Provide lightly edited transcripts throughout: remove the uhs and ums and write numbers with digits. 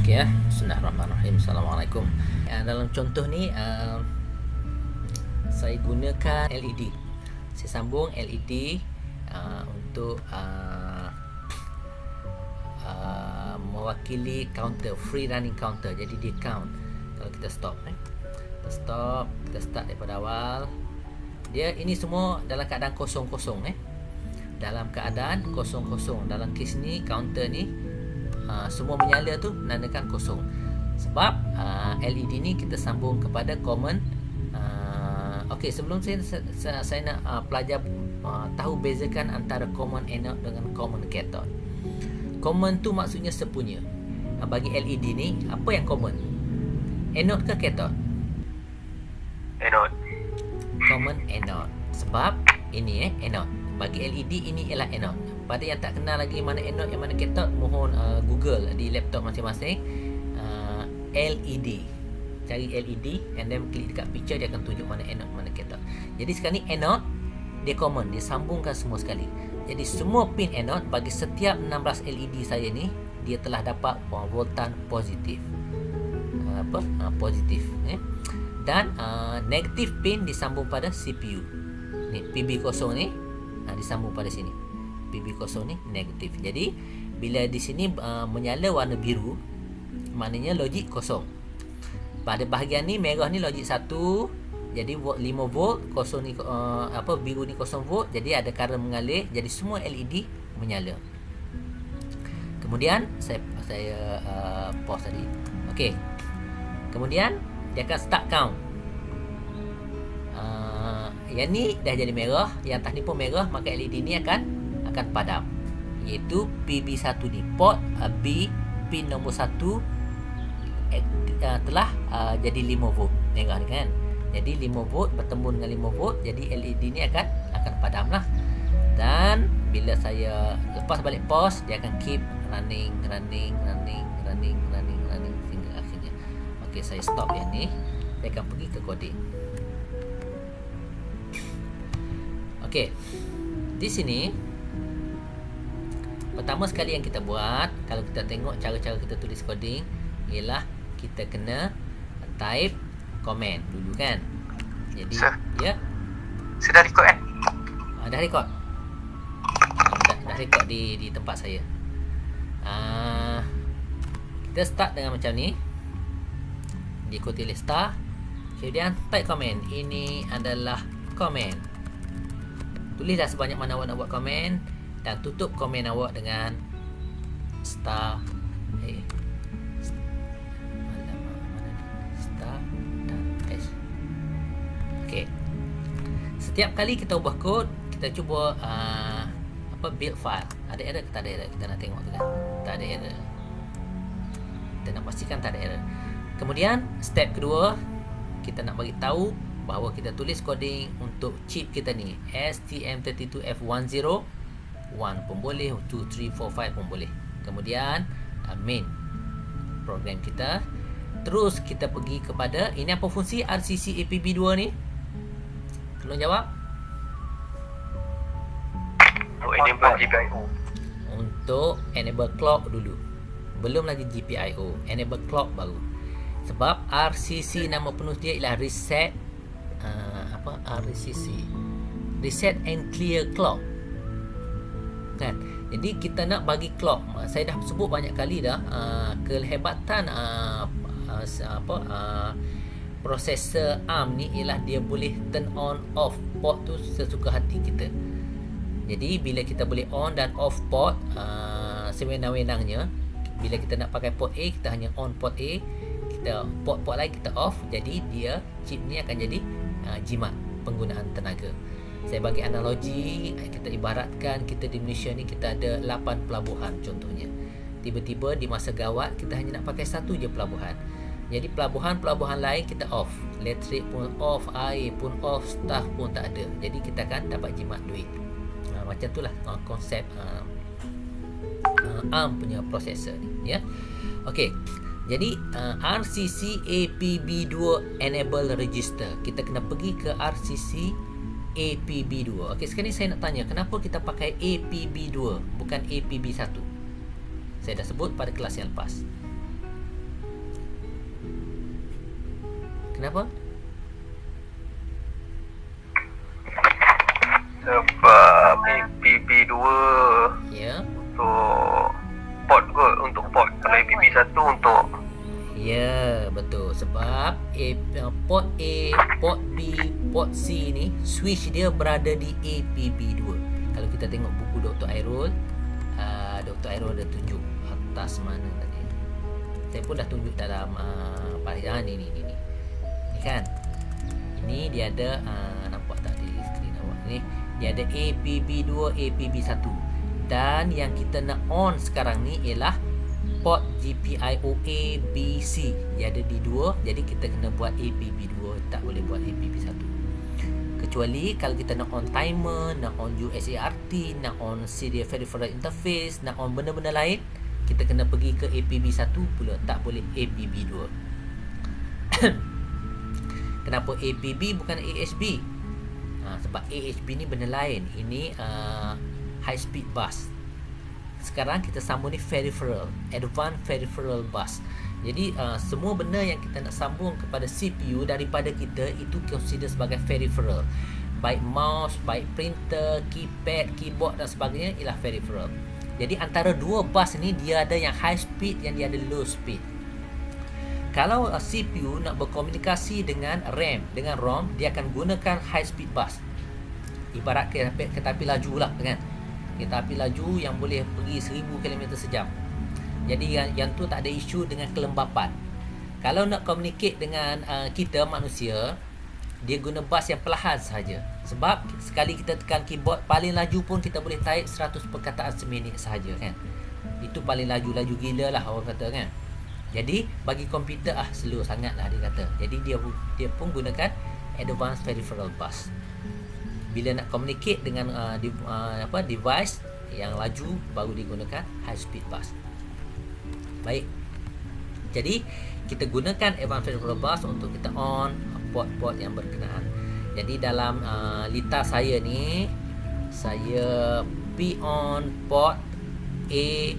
Okey ya. Bismillahirrahmanirrahim. Assalamualaikum. Dalam contoh ni saya gunakan LED. Saya sambung LED untuk mewakili counter, free running counter. Jadi dia count. Kalau kita stop kita stop, kita start daripada awal. Dia ini semua dalam keadaan kosong-kosong dalam keadaan kosong-kosong. Dalam kes ni counter ni semua menyala tu menandakan kosong. Sebab LED ni kita sambung kepada common. Okey, sebelum saya nak pelajar tahu bezakan antara common anode dengan common cathode. Common tu maksudnya sepunya. Bagi LED ni apa yang common? Anode ke cathode? Anode. Common anode. Sebab ini anode. Bagi LED ini ialah anode. Pada yang tak kenal lagi mana anode yang mana cathode, mohon Google di laptop masing-masing LED. Cari LED and then klik dekat picture, dia akan tunjuk mana anode mana cathode. Jadi sekarang ni anode dia common, dia sambungkan semua sekali. Jadi semua pin anode bagi setiap 16 LED saya ni dia telah dapat voltan positif. Positif dan negatif pin disambung pada CPU. Ni PB0 ni disambung pada sini. PB0 ni negatif. Jadi bila di sini menyala warna biru, maknanya logik kosong. Pada bahagian ni merah ni logik 1. Jadi 5 volt, kosong ni biru ni 0 volt. Jadi ada current mengalir, jadi semua LED menyala. Kemudian saya pause tadi. Okey. Kemudian dia akan start count. Yang ni dah jadi merah, yang atas ni pun merah, maka LED ni akan padam, iaitu PB1 ni, port B pin nombor 1 telah jadi 5 volt merah ni kan. Jadi 5 volt bertemu dengan 5 volt, jadi LED ni akan padam lah. Dan bila saya lepas balik pause, dia akan keep running hingga akhirnya. Okey, saya stop yang ni. Saya akan pergi ke coding. Okey, di sini pertama sekali yang kita buat, kalau kita tengok cara-cara kita tulis coding, ialah kita kena type comment dulu kan. Jadi ya, Sudah record kan? Dah record. Dah record di tempat saya. Kita start dengan macam ni, diikuti oleh star. Kemudian type comment. Ini adalah comment. Tulislah sebanyak mana awak nak buat komen, dan tutup komen awak dengan star star dan S. Okey. Setiap kali kita ubah kod, kita cuba build file. Ada error ke tak ada error? Kita nak tengok tu kan. Tak ada error. Kita nak pastikan tak ada error. Kemudian step kedua, kita nak bagi tahu bahawa kita tulis coding untuk chip kita ni, STM32F10. 1 pun boleh, 2, 3, 4, 5 pun boleh. Kemudian main program kita. Terus kita pergi kepada, ini apa fungsi RCC APB2 ni? Tolong jawab. Enable GPIO. Untuk enable clock dulu, belum lagi GPIO. Enable clock baru. Sebab RCC nama penuh dia ialah reset RCC, reset and clear clock kan. Jadi kita nak bagi clock. Saya dah sebut banyak kali dah, kehebatan prosesor ARM ni ialah dia boleh turn on off port tu sesuka hati kita. Jadi bila kita boleh on dan off port sewenang-wenangnya, bila kita nak pakai port A, kita hanya on port A, kita port lain kita off. Jadi dia chip ni akan jadi jimat penggunaan tenaga. Saya bagi analogi, kita ibaratkan kita di Malaysia ni kita ada 8 pelabuhan contohnya. Tiba-tiba di masa gawat kita hanya nak pakai satu je pelabuhan. Jadi pelabuhan-pelabuhan lain kita off, elektrik pun off, air pun off, staff pun tak ada. Jadi kita akan dapat jimat duit. Macam itulah konsep ARM punya prosesor ni ya. Okey. Jadi RCC APB2 enable register. Kita kena pergi ke RCC APB2. Okey, sekarang ni saya nak tanya, kenapa kita pakai APB2 bukan APB1? Saya dah sebut pada kelas yang lepas. Kenapa? Sebab APB2 Ya. untuk port kot, untuk port. Kalau APB1 untuk Ya, betul. Sebab port A, port B, port C ni switch dia berada di APB2. Kalau kita tengok buku Dr. Airul, Dr. Airul ada tunjuk atas mana tadi. Saya pun dah tunjuk dalam ni ni kan. Ini dia ada nampak tak di skrin awak ni? Dia ada APB2, APB1. Dan yang kita nak on sekarang ni ialah port GPIO A, B, C. Dia ada di 2, jadi kita kena buat APB2, tak boleh buat APB1. Kecuali kalau kita nak on timer, nak on USART, nak on serial peripheral interface, nak on benda-benda lain, kita kena pergi ke APB1 pula, tak boleh APB2. Kenapa APB bukan AHB? Sebab AHB ni benda lain. Ini high speed bus. Sekarang kita sambung ni peripheral, advanced peripheral bus. Jadi semua benda yang kita nak sambung kepada CPU daripada kita itu consider sebagai peripheral. Baik mouse, baik printer, keypad, keyboard dan sebagainya ialah peripheral. Jadi antara dua bus ni dia ada yang high speed, yang dia ada low speed. Kalau CPU nak berkomunikasi dengan RAM, dengan ROM, dia akan gunakan high speed bus. Ibarat kereta api laju lah kan. Kereta api laju yang boleh pergi 1000 km sejam. Jadi yang tu tak ada isu dengan kelembapan. Kalau nak communicate dengan kita manusia, dia guna bus yang perlahan sahaja. Sebab sekali kita tekan keyboard paling laju pun kita boleh type 100 perkataan seminit sahaja kan. Itu paling laju gila lah orang kata kan. Jadi bagi komputer slow sangat lah dia kata. Jadi dia pun gunakan advanced peripheral bus. Bila nak communicate dengan device yang laju, baru digunakan high speed bus. Baik. Jadi kita gunakan advanced peripheral bus untuk kita on port-port yang berkenaan. Jadi dalam litar saya ni, saya P on port A,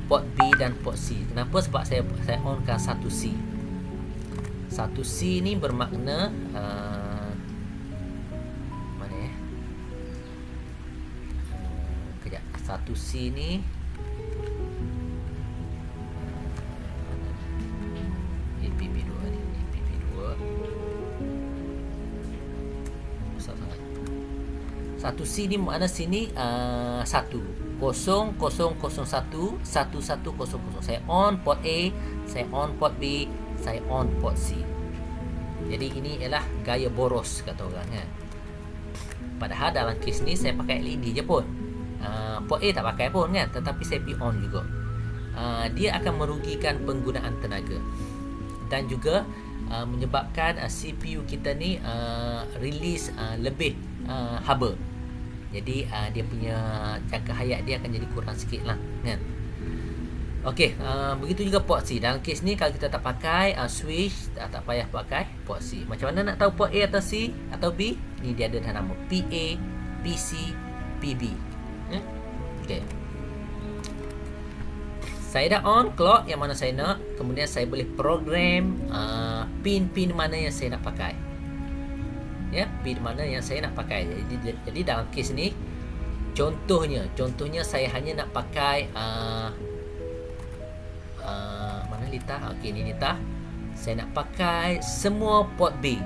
port B dan port C. Kenapa? Sebab saya onkan 1C. 1C ni bermakna mana ya? Kejap. 1C ni APB2 ni, APB2. Besar sangat. 1C ni makna sini 1 0001 1100. Saya on port A, saya on port B, saya on port C. Jadi ini ialah gaya boros kata orang kan. Padahal dalam kes ni saya pakai LED je pun. Port A tak pakai pun kan, tetapi saya pergi on juga. Dia akan merugikan penggunaan tenaga dan juga menyebabkan CPU kita ni release lebih haba. Jadi dia punya jangka hayat dia akan jadi kurang sikit lah kan. Okey, begitu juga port C. Dalam kes ni kalau kita tak pakai switch, tak payah pakai port C. Macam mana nak tahu port A atau C atau B? Ni dia ada nama PA, PC, PB. Okey. Saya dah on clock yang mana saya nak. Kemudian saya boleh program pin-pin mana yang saya nak pakai. Ya, pin mana yang saya nak pakai. Jadi dalam kes ni contohnya saya hanya nak pakai mana litar. Okey, ni litar. Saya nak pakai semua port B.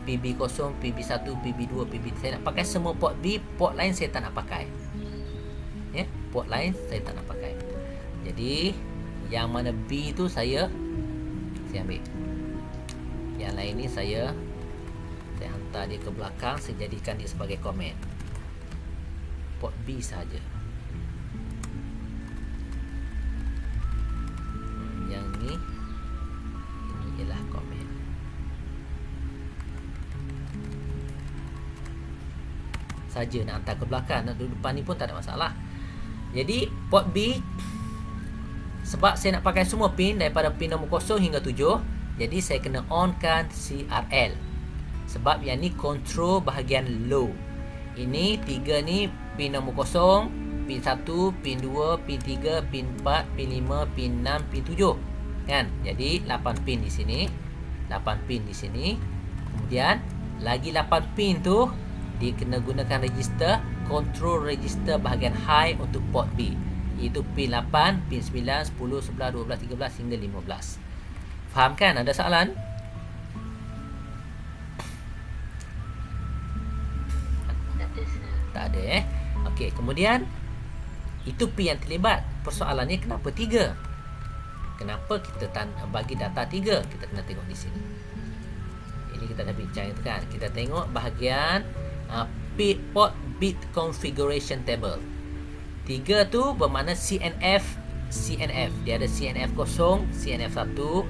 PB0, PB1, PB2, PB. Saya nak pakai semua port B, port lain saya tak nak pakai. Ya, port lain saya tak nak pakai. Jadi yang mana B tu saya ambil. Yang lain ni saya hantar dia ke belakang, saya jadikan dia sebagai komen. Port B saja. Yang ni ini ialah komen. Saja nak hantar ke belakang, nak duduk depan ni pun tak ada masalah. Jadi port B, sebab saya nak pakai semua pin daripada pin nombor 0 hingga 7, jadi saya kena onkan CRL. Sebab yang ni control bahagian low. Ini 3 ni pin nombor 0, pin 1, pin 2, pin 3, pin 4, pin 5, pin 6, pin 7. Kan? Jadi 8 pin di sini. 8 pin di sini. Kemudian lagi 8 pin tu dia kena gunakan register, control register bahagian high untuk port B, iaitu pin 8, pin 9, 10, 11, 12, 13 hingga 15. Faham kan? Ada soalan? Tak ada Okey, kemudian itu pin yang terlibat. Persoalannya kenapa 3? Kenapa kita bagi data 3? Kita kena tengok di sini. Ini kita dah bincang itu kan. Kita tengok bahagian port bit configuration table. 3 tu bermakna CNF. Dia ada CNF 0, CNF 1.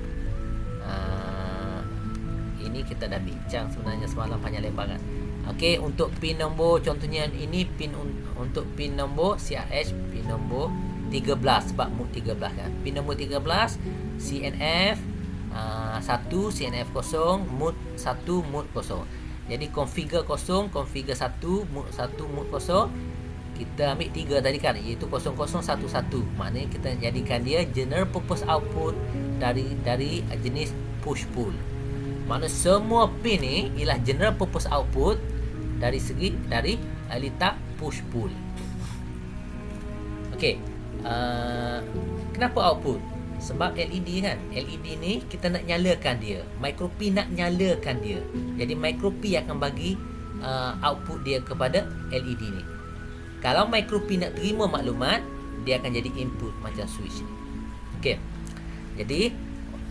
Ini kita dah bincang sebenarnya semalam panjang lebar kan. Okey, untuk pin nombor, contohnya ini pin untuk pin nombor CRH, pin nombor 13 sebab mood 13 kan. Pin nombor 13 CNF 1, CNF 0, mood 1, mood 0. Jadi configure 0, configure 1, mood 1, mood 0. Kita ambil 3 tadi kan, iaitu 0011. Maknanya kita jadikan dia general purpose output dari jenis push pull. Maknanya semua pin ni ialah general purpose output dari litar push pull. Okey. Kenapa output? Sebab LED kan. LED ni kita nak nyalakan dia. Micro P nak nyalakan dia. Jadi micro P akan bagi output dia kepada LED ni. Kalau micro P nak terima maklumat, dia akan jadi input macam switch ni. Okey. Jadi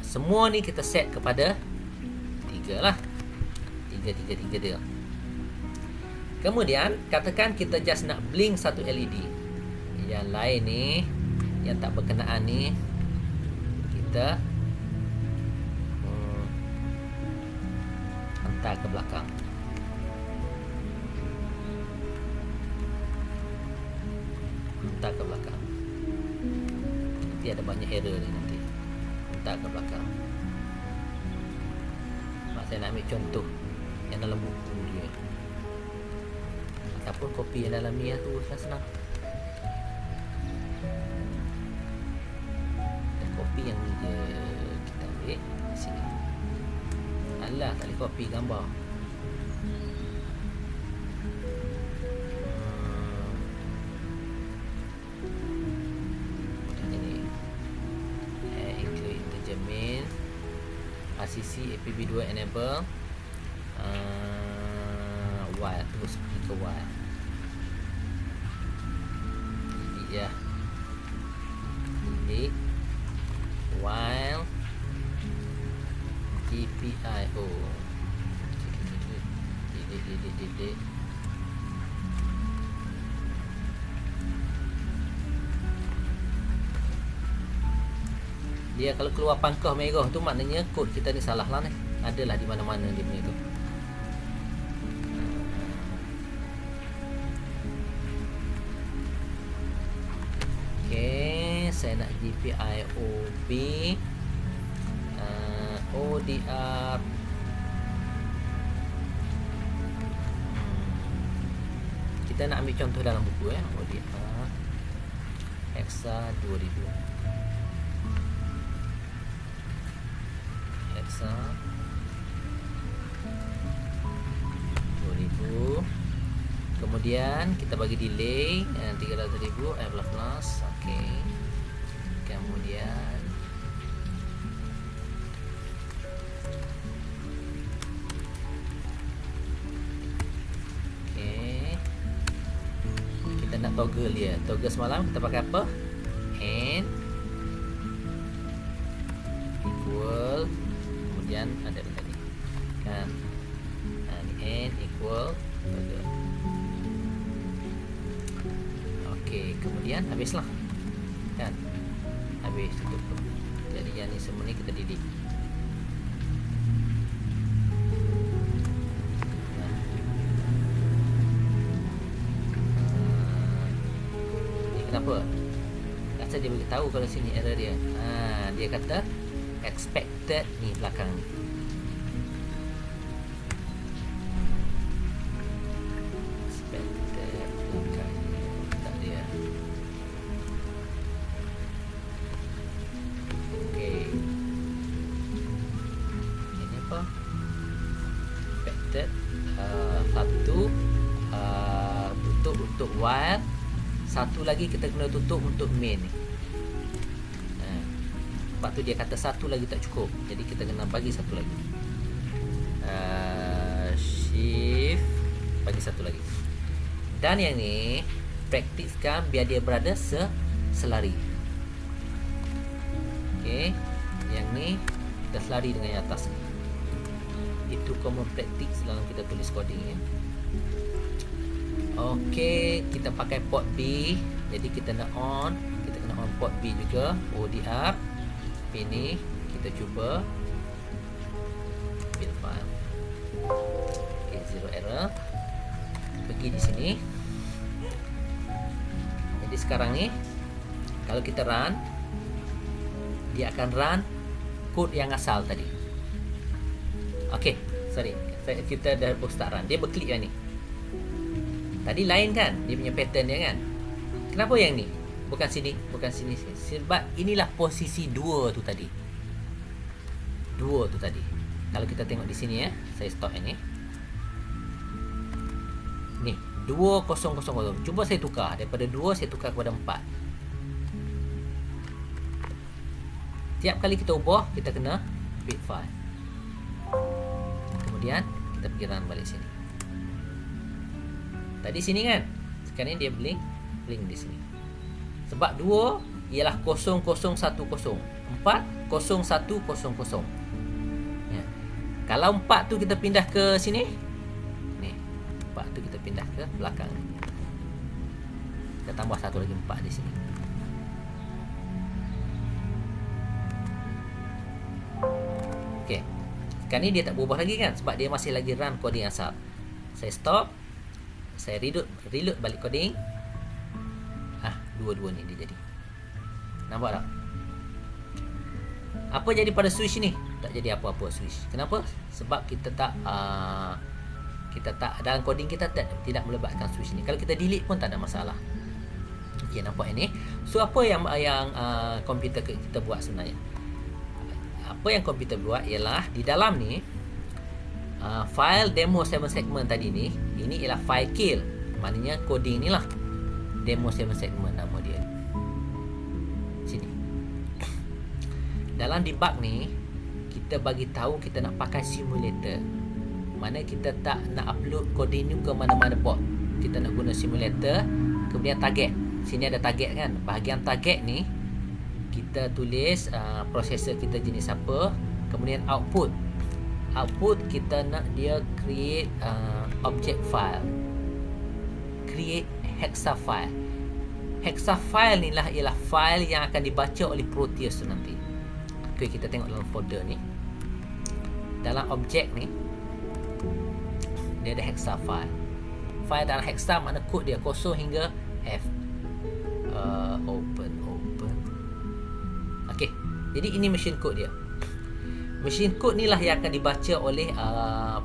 semua ni kita set kepada 3 lah. 3 dia. Kemudian katakan kita just nak blink satu LED. Yang lain ni, yang tak berkenaan ni, kita hantar ke belakang. Hantar ke belakang. Nanti ada banyak error ni nanti. Hantar ke belakang. Saya nak ambil contoh yang dalam buku dia, ataupun kopi yang dalam ni tu senang. Dan kopi yang ni je kita ambil di sini. Alah, tak boleh kopi gambar. Ini include integer main, RCC APB2 enable, while terus pergi ke while. Delete ya. Delete while GPIO. Delete. Dia kalau keluar pangkah merah tu maknanya kod kita ni salah lah ni. Adalah di mana-mana dia punya tu. Okey, saya nak GPIOB ODR kita nak ambil contoh dalam buku ODR Hexa 2000. Hexa 2000. Kemudian kita bagi delay 300,000 plus. Okey. Kemudian kita nak toggle dia. Toggle semalam kita pakai apa? And equal, kemudian ada lagi kan, and equal toggle. Okey, kemudian habislah kan, habis tutup. Jadi yang ni semua ni kita delete. Kenapa? Rasa dia beritahu kalau sini error dia. Dia kata expected ni belakang ni. Expected belakang ni. Tak dia. Okey. Ini while satu lagi kita kena tutup untuk main ni. Lepas tu dia kata satu lagi tak cukup, jadi kita kena bagi satu lagi. Shift, bagi satu lagi. Dan yang ni praktiskan biar dia berada selari. Okey, yang ni kita selari dengan yang atas ni. Itu common practice dalam kita tulis coding ya. Okey, kita pakai port B. Jadi kita nak on, kita kena on port B juga. ODR. Ini kita cuba build file. Okay, zero error. Pergi di sini. Jadi sekarang ni kalau kita run, dia akan run kod yang asal tadi. Okey, sorry. Kita dah start run. Dia berklik yang ni. Tadi lain kan dia punya pattern dia kan. Kenapa yang ni? Bukan sini, bukan sini. Sebab inilah posisi 2 tu tadi. 2 tu tadi. Kalau kita tengok di sini ya, saya stop yang ni. Ni, 2000. Cuba saya tukar daripada 2 saya tukar kepada 4. Tiap kali kita ubah, kita kena build file. Kemudian kita pergi run balik sini. Tadi sini kan. Sekarang ni dia blink di sini. Sebab 2 ialah 0010, 4 0100. Ya. Kalau 4 tu kita pindah ke sini. Ni. 4 tu kita pindah ke belakang. Kita tambah satu lagi 4 di sini. Okey. Sekarang ni dia tak berubah lagi kan sebab dia masih lagi run coding asal. Saya stop. Saya reload balik coding. Dua-dua ni dia jadi. Nampak tak? Apa jadi pada switch ni? Tak jadi apa-apa switch. Kenapa? Sebab kita tak dalam coding kita tidak melibatkan switch ni. Kalau kita delete pun tak ada masalah. Okey, nampak ini. So apa yang komputer kita buat sebenarnya? Apa yang komputer buat ialah di dalam ni file demo 7 segment tadi ni, ini ialah file kill. Maknanya coding ni lah. Demo 7 segment nama dia. Sini. Dalam debug ni kita bagi tahu kita nak pakai simulator. Mana kita tak nak upload coding ni ke mana-mana board. Kita nak guna simulator. Kemudian target. Sini ada target kan. Bahagian target ni kita tulis processor kita jenis apa. Kemudian output. Output kita nak dia create object file. Create hexa file. Hexa file ni lah ialah file yang akan dibaca oleh Proteus tu nanti. Okey, kita tengok dalam folder ni. Dalam objek ni dia ada hexa file. File dalam hexa mana kod dia 0 hingga F. Open. Okey. Jadi ini machine code dia. Machine code ni lah yang akan dibaca oleh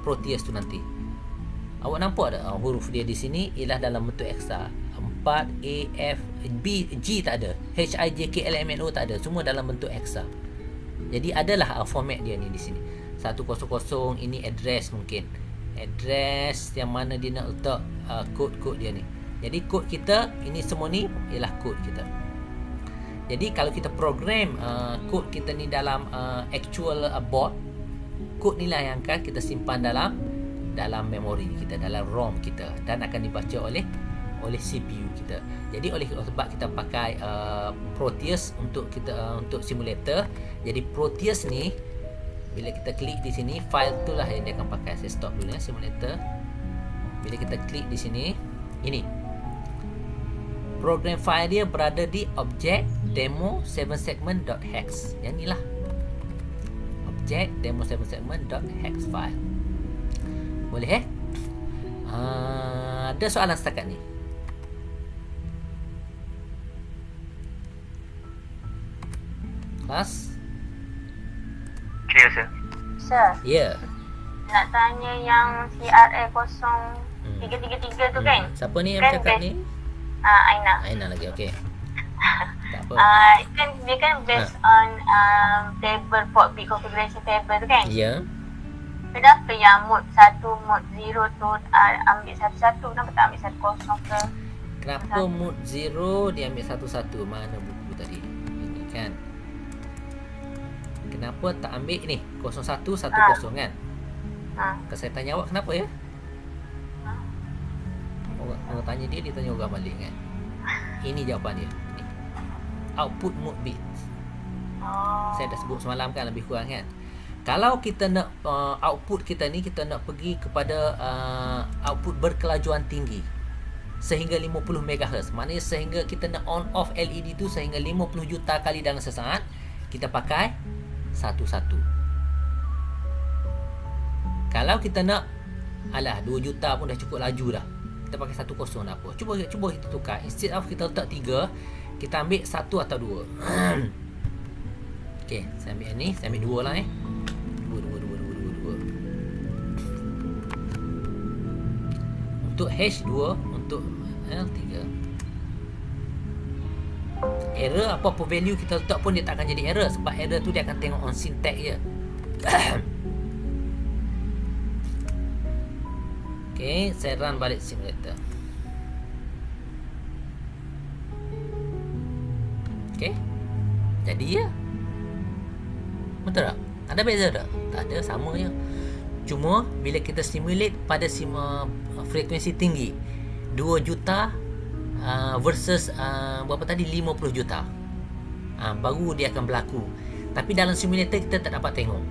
Proteus tu nanti. Awak nampak tak huruf dia di sini ialah dalam bentuk hexa. 4 A F B G tak ada. H I J K L M N O tak ada. Semua dalam bentuk hexa. Jadi adalah format dia ni di sini. 100 ini address mungkin. Address yang mana dia nak letak kod-kod dia ni. Jadi kod kita ini semua ni ialah kod kita. Jadi kalau kita program kod kita ni dalam actual board, kod ni lah yang akan kita simpan dalam memori kita, dalam ROM kita dan akan dibaca oleh CPU kita. Jadi oleh sebab kita pakai Proteus untuk simulator. Jadi Proteus ni bila kita klik di sini, file tu lah yang dia akan pakai. Saya stop dulu ya simulator. Bila kita klik di sini, ini program file dia berada di object demo 7segment.hex. Yang inilah object demo 7segment.hex file. Boleh ada soalan setakat ni? Kelas? Clear, sir. Sir, Ya. nak tanya yang CRA 0333 tu kan? Siapa ni yang Kan cakap base- ni? Aina. Aina lagi, okey. Tak apa. Kan dia kan based on table port B configuration table tu kan? Ya. Kenapa yang mode 1, mode 0 tu ambil satu-satu? Kenapa tak ambil 10 ke? Kenapa mood 0 dia ambil satu-satu? Mana buku tadi? Ini kan. Kenapa tak ambil ni 0110 kan? Kalau saya tanya awak kenapa ya? Orang tanya dia tanya orang balik kan. Ini jawapan dia. Ni. Output mode bit. Saya dah sebut semalam kan, lebih kurang kan. Kalau kita nak output kita ni, kita nak pergi kepada output berkelajuan tinggi sehingga 50 MHz. Maknanya sehingga kita nak on off LED tu sehingga 50 juta kali dalam sesaat, kita pakai satu-satu. Kalau kita nak 2 juta pun dah cukup laju dah, kita pakai 10 dah apa. Cuba kita tukar. Instead of kita letak 3, kita ambil 1 atau 2. Okey, saya ambil ni, saya ambil 2 lah dua. Untuk H2, untuk L3. Error apa-apa value kita letak pun dia tak akan jadi error, sebab error tu dia akan tengok on syntax je. Okey, saya run balik simulator. Okey. Jadi ya. Betul tak? Ada beza tak? Tak ada, sama je. Cuma bila kita simulate pada frekuensi tinggi 2 juta versus berapa tadi 50 juta, baru dia akan berlaku. Tapi dalam simulator kita tak dapat tengok.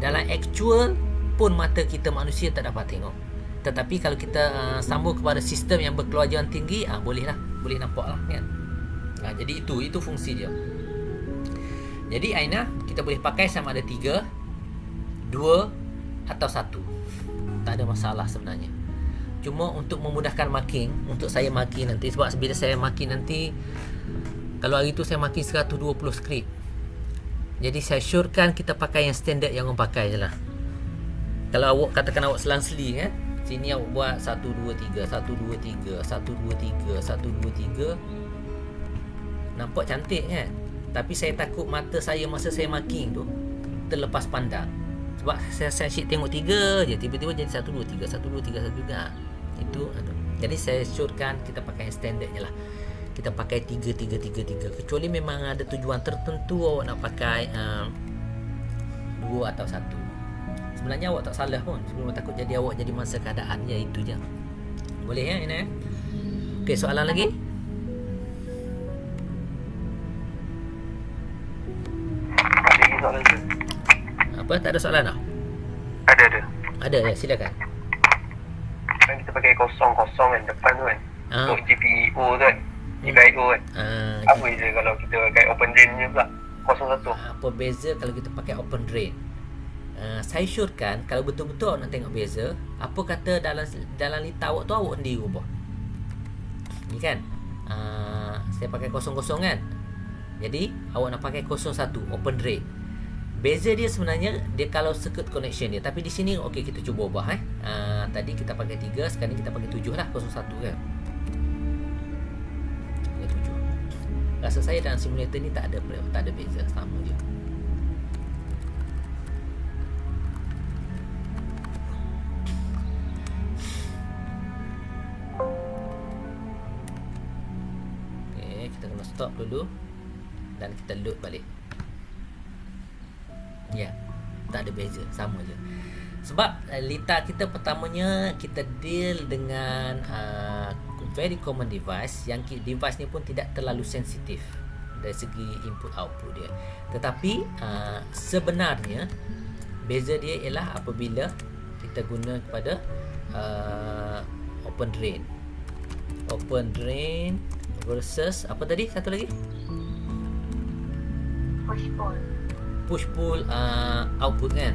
Dalam actual pun mata kita manusia tak dapat tengok. Tetapi kalau kita sambung kepada sistem yang berkelajuan tinggi, boleh nampak lah kan. Jadi itu fungsi dia. Jadi Aina kita boleh pakai sama ada 3, 2 atau 1. Tak ada masalah sebenarnya. Cuma untuk memudahkan marking, untuk saya marking nanti, sebab bila saya marking nanti, kalau hari tu saya marking 120 skrip, jadi saya syorkan kita pakai yang standard yang orang pakai je lah. Kalau awak katakan awak selang-seli kan, sini awak buat 1 2 3 1 2 3 1 2 3 1 2 3, nampak cantik kan. Tapi saya takut mata saya masa saya marking tu terlepas pandang. Sebab saya asyik tengok 3 je, tiba-tiba jadi 1 2 3 1 2 3 1 juga. Itu. Jadi saya syorkan kita pakai yang standard je lah. Kita pakai 3 3 3 3. Kecuali memang ada tujuan tertentu awak nak pakai 2 atau 1. Sebenarnya awak tak salah pun. Sebelum takut jadi awak jadi masa keadaan je, itu je. Boleh ya Ina? Okey, soalan lagi? Soalan tu. Apa? Tak ada soalan tak? Ada. Ada ya, silakan. Kan kita pakai kosong kan depan tu kan. Untuk GPIO tu kan. GPIO kan. Apa beza kalau kita pakai open drain je pula? 01. Apa beza kalau kita pakai open drain? Saya syorkan kalau betul-betul awak nak tengok beza, apa kata dalam litar awak tu awak sendiri ubah. Ni kan. Saya pakai 00 kan. Jadi awak nak pakai 01 open drain. Beza dia sebenarnya dia kalau circuit connection dia. Tapi di sini okey, kita cuba ubah tadi kita pakai 3, sekarang ni kita pakai 7 lah, 01 kan. Pakai 7. Rasa saya dalam simulator ni tak ada beza, sama je. Okey, kita kena stop dulu dan kita load balik. Ya, tak ada beza, sama je. Sebab litar kita pertamanya kita deal dengan very common device, yang device ni pun tidak terlalu sensitif dari segi input output dia. Tetapi sebenarnya beza dia ialah apabila kita guna kepada open drain versus apa tadi satu lagi, push pull output kan.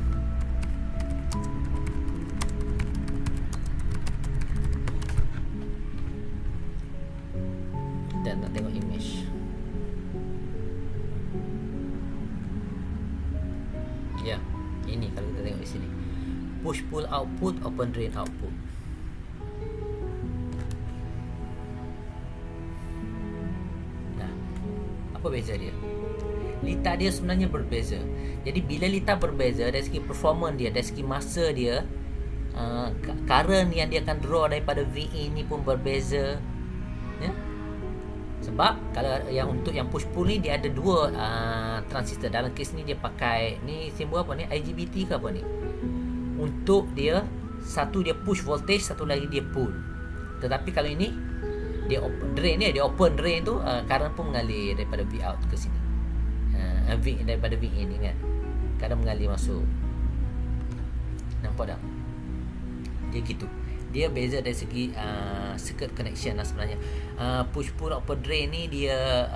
Dan nak tengok image. Ya, ini kalau kita tengok di sini. Push pull output, open drain output. Nah, apa beza dia? Litar dia sebenarnya berbeza. Jadi bila litar berbeza dari segi performance dia, dari segi masa dia, current yang dia akan draw daripada VE ni pun berbeza. Ya? Sebab kalau yang untuk yang push pull ni dia ada dua transistor. Dalam kes ni dia pakai ni simbol apa ni, IGBT ke apa ni, untuk dia satu dia push voltage, satu lagi dia pull. Tetapi kalau ini dia open drain ni, dia open drain tu current pun mengalir daripada V out ke sini, daripada V in ni kan, current mengalir masuk. Nampak tak? Dia gitu. Dia beza dari segi circuit connection lah sebenarnya. Push pull open drain ni dia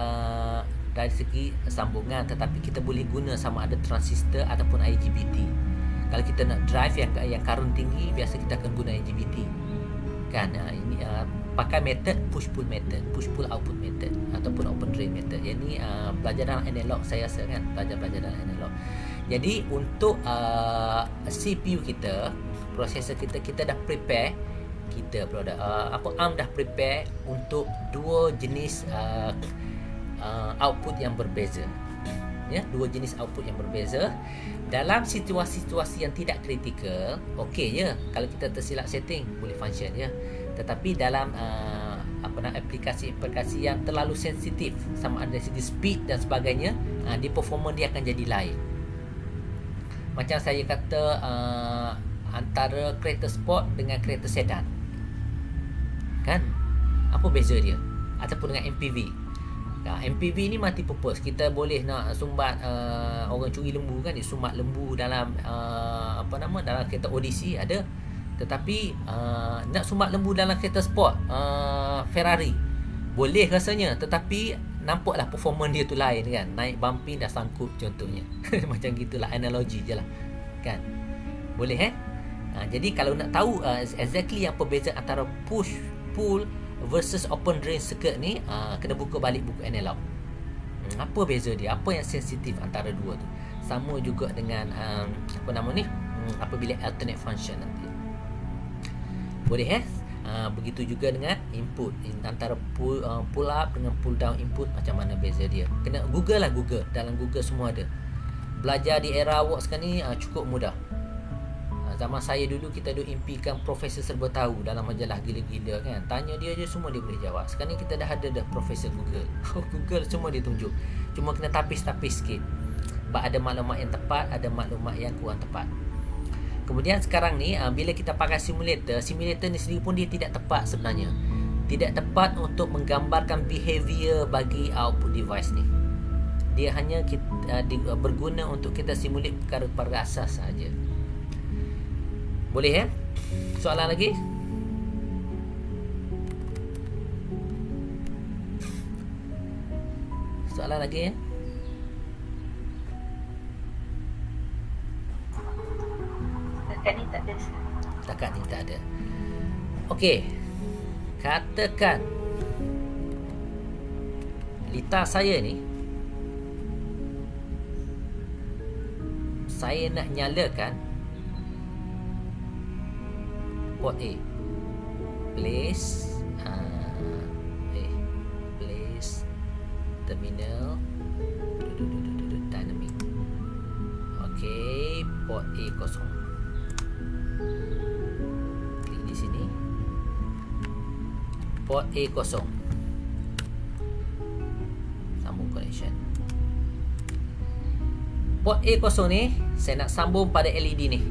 dari segi sambungan, tetapi kita boleh guna sama ada transistor ataupun IGBT. Kalau kita nak drive yang current tinggi, biasa kita akan guna IGBT kan. Ini pakai method push pull method, push pull output method ataupun open drain method. Yang ni belajar dalam analog saya rasa kan, belajar dalam analog. Jadi untuk CPU kita, prosesor kita dah prepare, ARM dah prepare untuk dua jenis output yang berbeza. Ya, dua jenis output yang berbeza. Dalam situasi-situasi yang tidak kritikal, okey je. Kalau kita tersilap setting, boleh function je. Tetapi dalam aplikasi-aplikasi yang terlalu sensitif, sama ada dari segi speed dan sebagainya, di performance dia akan jadi lain. Macam saya kata antara kereta sport dengan kereta sedan, kan, apa beza dia? Ataupun dengan MPV. MPV ni multi purpose. Kita boleh nak sumbat orang curi lembu kan, dia sumbat lembu dalam dalam kereta Odyssey ada. Tetapi nak sumbat lembu dalam kereta sport Ferrari boleh rasanya, tetapi nampaklah performance dia tu lain kan, naik bumping dah sangkut contohnya. Macam gitulah, analogi je lah kan, boleh jadi kalau nak tahu exactly yang perbezaan antara push pull versus open drain circuit ni, kena buka balik buku analog. Apa beza dia, apa yang sensitif antara dua tu. Sama juga dengan apabila alternate function nanti, boleh begitu juga dengan input antara pull up dengan pull down input, macam mana beza dia. Kena Google lah, dalam Google semua ada. Belajar di era awak sekarang ni cukup mudah. Zaman saya dulu kita duk impikan profesor serba tahu dalam majalah gila-gila kan, tanya dia je semua dia boleh jawab. Sekarang ni kita dah ada profesor Google. Google semua dia tunjuk, cuma kena tapis-tapis sikit. Sebab ada maklumat yang tepat, ada maklumat yang kurang tepat. Kemudian sekarang ni bila kita pakai simulator ni sendiri pun dia tidak tepat sebenarnya. Tidak tepat untuk menggambarkan behavior bagi output device ni. Dia hanya berguna untuk kita simulate perkara-perkara asas saja. Boleh soalan lagi? Soalan lagi Setakat ni tak ada. Okey, katakan litar saya ni, saya nak nyalakan port A, place terminal dynamic. Okey, port A kosong. Klik di sini, port A kosong, sambung connection. Port A kosong ni saya nak sambung pada LED ni,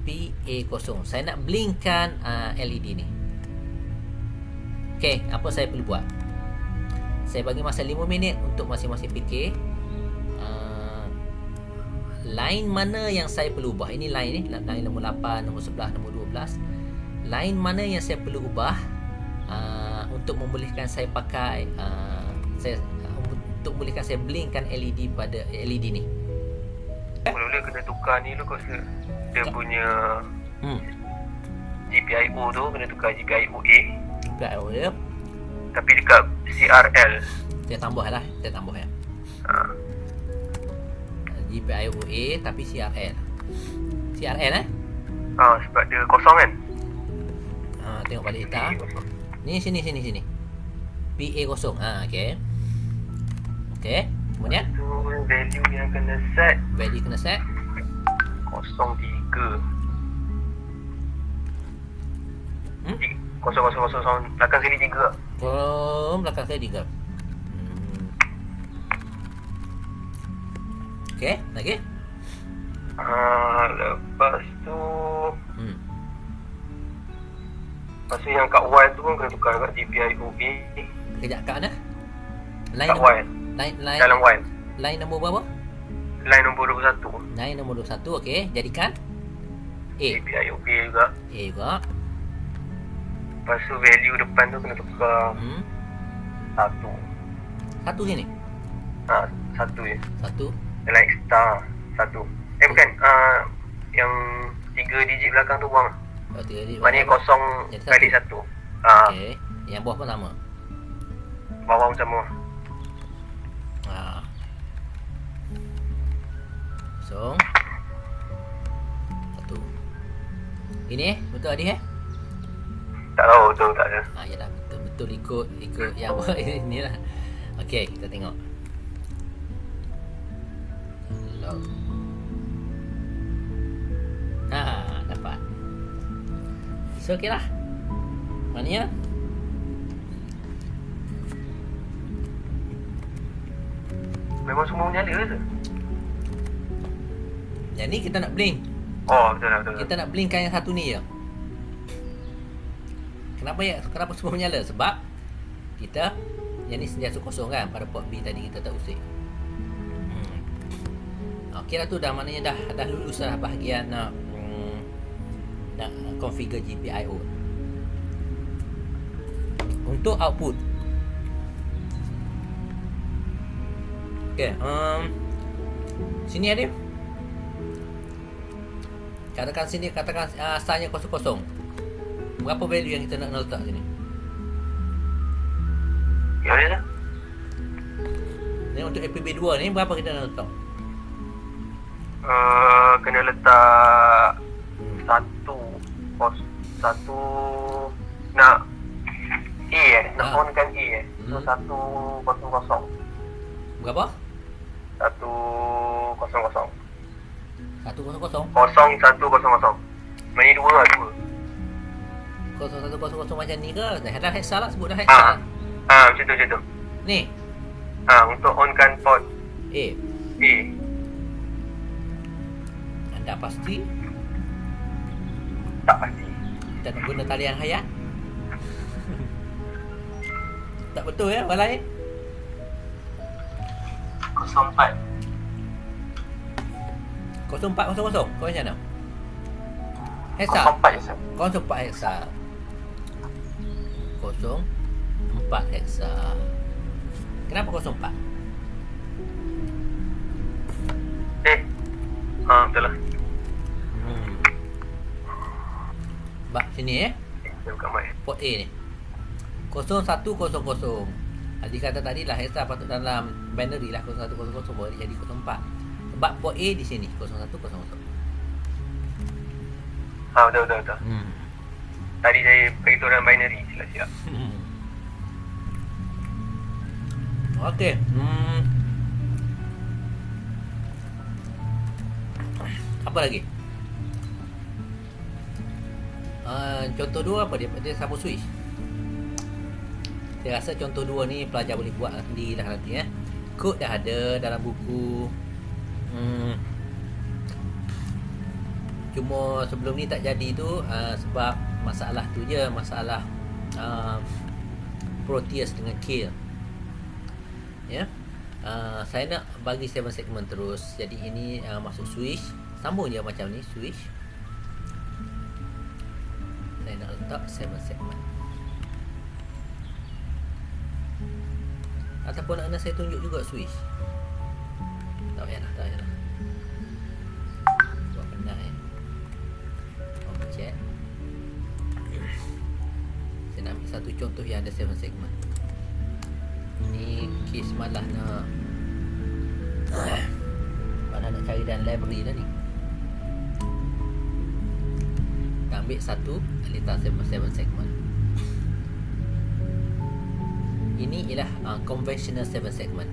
PA kosong. Saya nak blinkkan LED ni. Okey, apa saya perlu buat? Saya bagi masa 5 minit untuk masing-masing fikir line mana yang saya perlu ubah. Ini line ni, line nombor 8, nombor 11, nombor 12. Line mana yang saya perlu ubah untuk membolehkan saya pakai untuk membolehkan saya blinkkan LED pada LED ni. Mula-mula kena tukar ni lu kot, dia punya GPIO tu kena tukar GPIO A. GPIO dia. Tapi dekat CRL Kita tambah ya. GPIO A tapi CRL. Sebab dia kosong kan. Tengok balik kita. Ni sini. PA kosong. Okey. Kemudian value yang kena set. 03. 03. 000 belakang sini 3. Belakang saya 3. Okey, lagi? Lepas tu Lepas tu yang kat Y tu pun kena tukar kat GPIOA. Kejap, kat mana? Line Kat Y. line Dalam Y. line nombor berapa? Line nombor 21. Line nombor 21. Okey, jadikan A. GPIOA juga. A juga. Lepas tu value depan tu kena tukar 1. Satu sini. 1 je. Satu. Like star 1. Bukan. Yang 3 digit belakang tu buang. Oh, 3 digit. Maknanya kosong Jadi kali 1. Okey. Yang bawah pun sama. Bawah pun sama. Kosong. 1. Ini betul Adi Tak tahu betul tak ada. Yalah, betul ikut yang ini lah. Okey, kita tengok. Log. Dapat. So, okey lah. Maknanya Memang semua menyala ke? yang ni kita nak blink. Oh, betul. Kita nak blinkkan yang satu ni je. Kenapa semua menyala? Sebab kita yang ni sentiasa kosong kan pada port B tadi kita tak usik. Okey lah tu dah, maknanya dah lulus lah bahagian nak configure GPIO. Untuk output. Okey, sini ada. Katakan asalnya kosong. Berapa value yang kita nak letak sini? Ya boleh lah. Ni untuk APB 2 ni berapa kita nak letak? Kena letak 1 nak A nak onkan A so 100. Berapa? 100. 100. 0100. Maksudnya 2 lah 2. 0100 macam ni ke? Dah hexa lah, sebut dah hexa. Macam tu. Ni. Untuk onkan port A. A. Anda pasti? Tak pasti. Kita nak guna talian hayat? Tak betul ya, orang lain? 04. 0400. Kau macam mana? Hexa? 04 je sir. 04 hexa. 04 hexa. Kenapa 04? Betul lah. Bak sini Saya buka mic. port A ni 0100. Adi kata tadi lah hexa patut dalam binary lah 0100 boleh jadi 04. Sebab port A di sini 0100. Betul. Tadi saya beritahu dalam binary silap. Okey. Apa lagi? Contoh 2 apa dia? Dia sambung switch. Saya rasa contoh 2 ni pelajar boleh buat sendiri dah nanti Kod dah ada dalam buku. Cuma sebelum ni tak jadi tu sebab masalah tu je, masalah Proteus dengan K. Ya. Saya nak bagi 7 segment terus. Jadi ini masuk switch. Sambung je macam ni switch. Saya nak letak 7 segment. Ataupun nak saya tunjuk juga switch. Tak payah lah. Buat penat Objek. Saya nak ambil satu contoh yang ada 7 segment. Ni kes malah nak cari dalam library dah ni. Kita ambil satu, letak 7 segment. Ini ialah conventional 7 segment.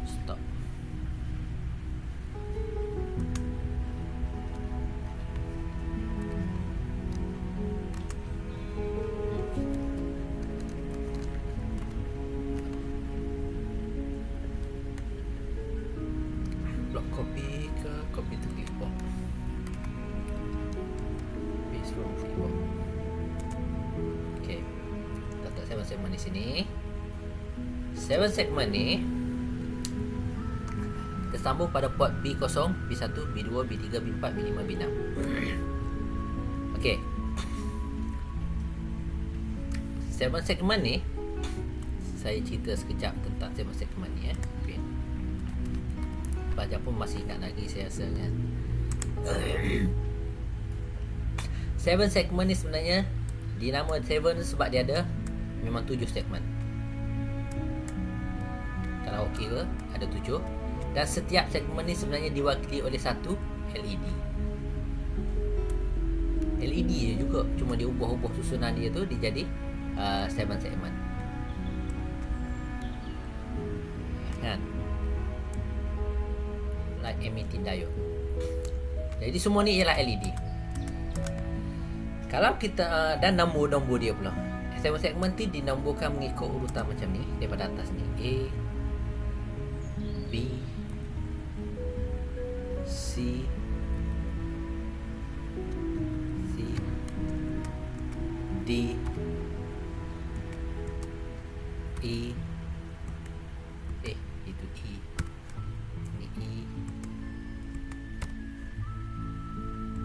Stop. 7 segmen di sini. 7 segmen ni kita sambung pada port B0, B1, B2, B3, B4, B5, B6. Okey. 7 segmen ni saya cerita sekejap tentang 7 segmen ni okay. Pelajar pun masih ingat lagi saya rasa kan. 7 segmen ni sebenarnya dinama 7 sebab dia ada memang 7 segmen. Kalau okey ke ada 7, dan setiap segmen ni sebenarnya diwakili oleh satu LED. LED je juga, cuma dia ubah-ubah susunan dia tu dia jadi 7 segmen. Kan? Light emitting diode. Jadi semua ni ialah LED. Kalau kita dan nombor-nombor dia pula. 7 segmen tu dinomborkan mengikut urutan macam ni daripada atas ni. A, B, C, D, E, itu E, ini E,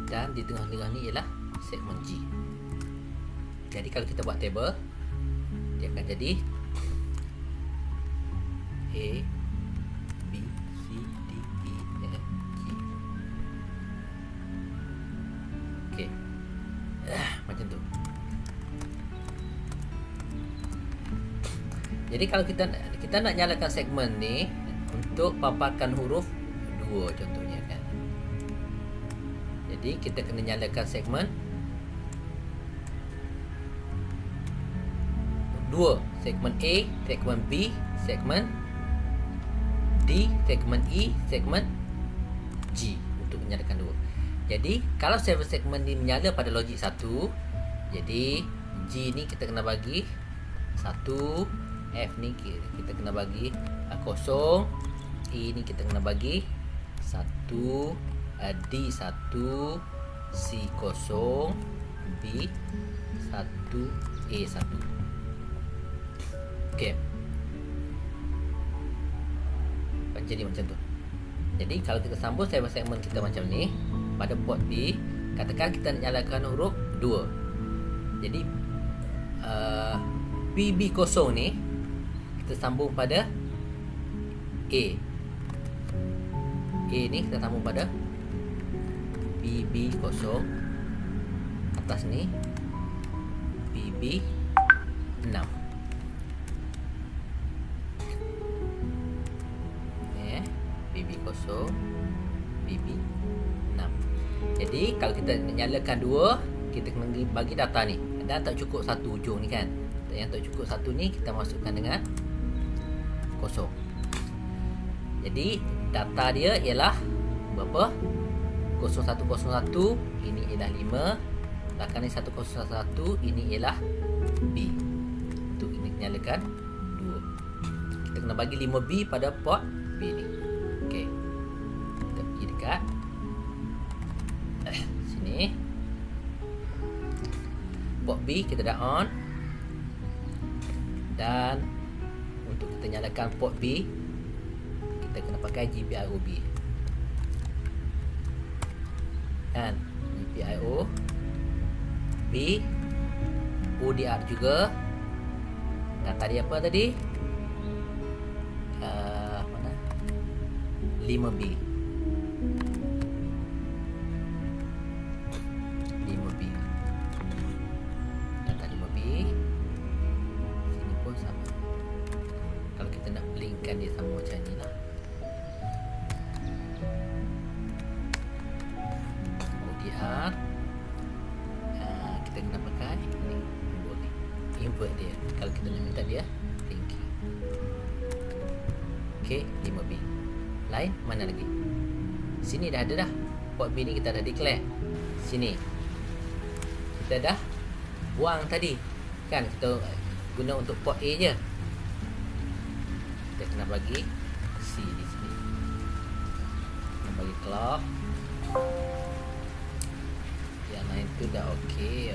dan di tengah-tengah ni ialah segmen G. Jadi kalau kita buat table, dia akan jadi A, B, C, D, E, F, G. Okey. Macam tu. Jadi kalau kita nak nyalakan segmen ni untuk paparkan huruf 2 contohnya kan. Jadi kita kena nyalakan segmen 2, segmen A, segmen B, segmen D, segmen E, segmen G untuk menyalakan 2. Jadi kalau 7 segmen ni menyala pada logik 1, jadi G ni kita kena bagi 1, F ni kita kena bagi 0, E ni kita kena bagi 1, D 1, C 0, B 1, A 1. Okey. Jadi macam tu. Jadi kalau kita sambung 7 segmen kita macam ni pada port B, katakan kita nak nyalakan huruf 2. Jadi PB0 ni kita sambung pada A. A ni kita sambung pada PB0. Atas ni PB6. PB0, PB6. Jadi kalau kita nyalakan 2, kita kena bagi data ni. Dan tak cukup satu ujung ni kan. Yang tak cukup satu ni kita masukkan dengan 0. Jadi data dia ialah berapa? 0101, ini ialah 5. Belakang ni 1011, ini ialah B. Untuk ini nyalakan 2. Kita kena bagi 5B pada port B ni. Okey. Kita pergi dekat sini. Port B kita dah on. Dan untuk kita nyalakan port B, kita kena pakai GPIO B. Kan? GPIO B, ODR juga. Data dia apa tadi? 5B. 5B. Data 5B. Sini pun sama. Kalau kita nak linkkan dia sama macam ni lah. ODR. Kita kena pakai ni. Invert dia. Kalau kita nak minta dia linking. Okey, 5B. Lain mana lagi? Sini dah ada dah. Port B ni kita dah declare. Sini kita dah buang tadi. Kan kita guna untuk port A je. Kita kena bagi C di sini. Kena bagi clock. Yang lain tu dah okey.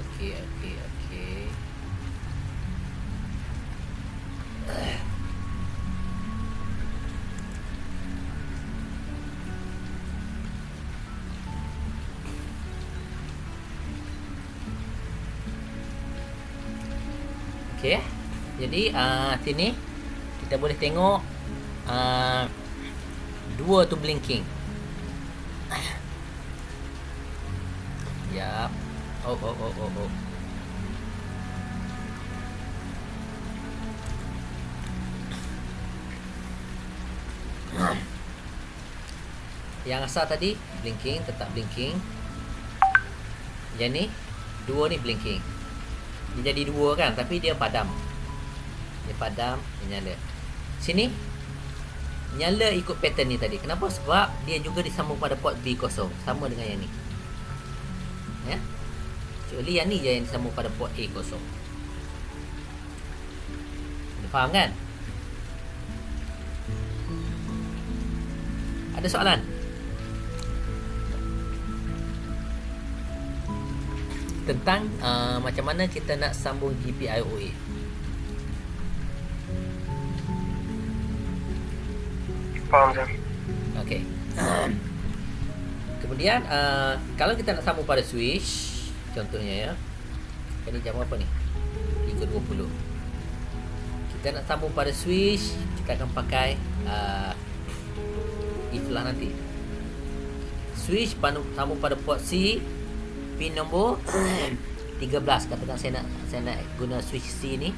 Okey. Jadi sini kita boleh tengok dua tu blinking. Ya. Oh. Yang asal tadi blinking, tetap blinking. Yang ni dua ni blinking. Dia jadi dua kan, tapi dia padam. Dia padam, dia nyala. Sini nyala ikut pattern ni tadi. Kenapa? Sebab dia juga disambung pada port B0, sama dengan yang ni. Ya. Kecuali yang ni je yang disambung pada port A0. Anda faham kan? Ada soalan? Tentang macam mana kita nak sambung GPIOA. Faham sir. Okey. Kemudian kalau kita nak sambung pada switch, contohnya ya. Ini jam apa ni? 3.20. Kita nak sambung pada switch, kita akan pakai if lah nanti. Switch sambung pada port C, pin nombor 13. Katakan saya nak guna switch C ni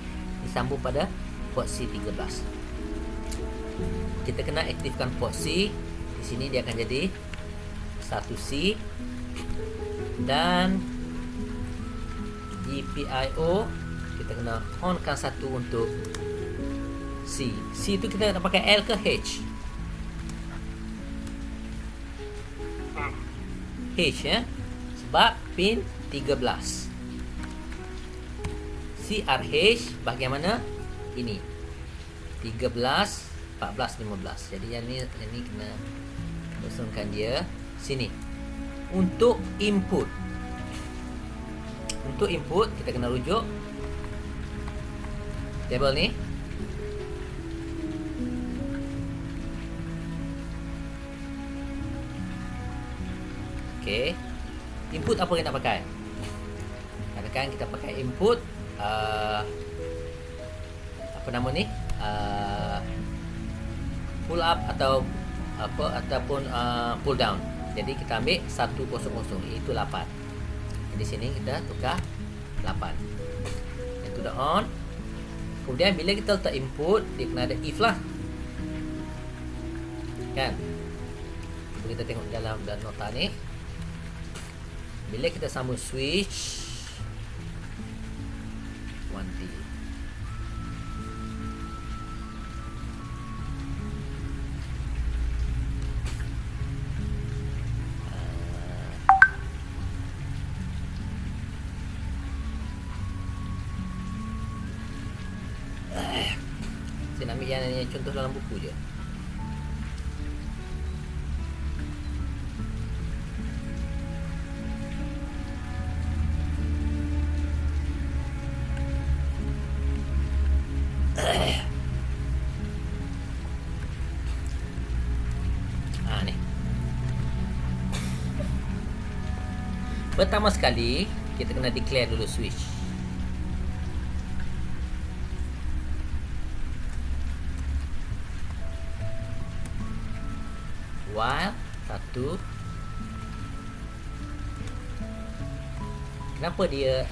disambung pada port C 13. Kita kena aktifkan port C. Di sini dia akan jadi 1C dan GPIO kita kena onkan satu untuk C. C tu kita nak pakai L ke H? H ya. Sebab pin 13. CRH bahagian mana? Ini 13, 14, 15. Jadi yang ni kena kosongkan dia sini. Untuk input kita kena rujuk table ni. Okey. Input apa yang nak pakai? Katakan kita pakai input apa nama ni? Pull up atau apa ataupun pull down. Jadi kita ambil 100, iaitu 8. Jadi sini kita tukar 8. Itu dah on. Kemudian bila kita letak input, dia kena ada if lah. Kan? Kita tengok dalam nota ni. Bila kita sambung switch 1D. Saya nak ambil yang contoh dalam buku je. Ni. Pertama sekali kita kena declare dulu switch. While 1. Kenapa dia